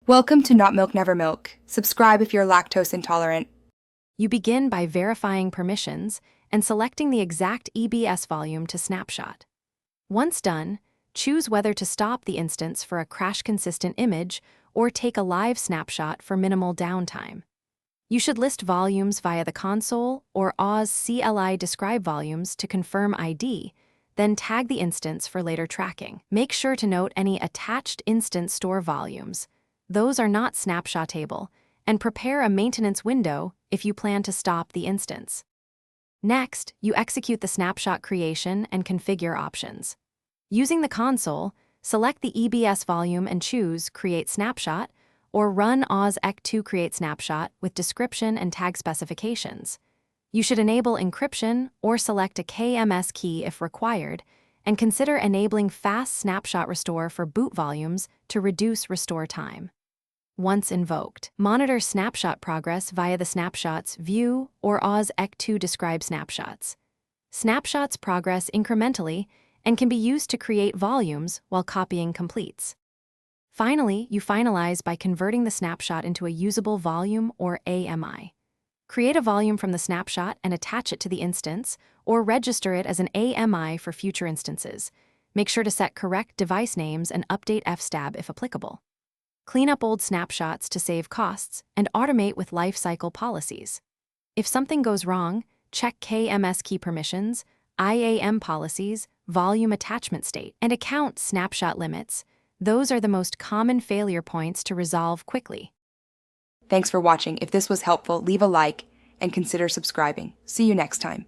Welcome to Not Milk Never Milk. Subscribe if you're lactose intolerant. You begin by verifying permissions and selecting the exact EBS volume to snapshot. Once done, choose whether to stop the instance for a crash-consistent image or take a live snapshot for minimal downtime. You should list volumes via the console or Oz CLI describe volumes to confirm ID, then tag the instance for later tracking. Make sure to note any attached instance store volumes. Those are not snapshotable, and prepare a maintenance window if you plan to stop the instance. Next, you execute the snapshot creation and configure options. Using the console, select the EBS volume and choose Create Snapshot or run Oz Ec2 Create Snapshot with description and tag specifications. You should enable encryption or select a KMS key if required, and consider enabling fast snapshot restore for boot volumes to reduce restore time. Once invoked, monitor snapshot progress via the Snapshots View or Oz Ec2 Describe Snapshots. Snapshots progress incrementally and can be used to create volumes while copying completes. Finally, you finalize by converting the snapshot into a usable volume or AMI. Create a volume from the snapshot and attach it to the instance, or register it as an AMI for future instances. Make sure to set correct device names and update fstab if applicable. Clean up old snapshots to save costs and automate with lifecycle policies. If something goes wrong, check KMS key permissions, IAM policies, volume attachment state, and account snapshot limits. Those are the most common failure points to resolve quickly. Thanks for watching. If this was helpful, leave a like and consider subscribing. See you next time.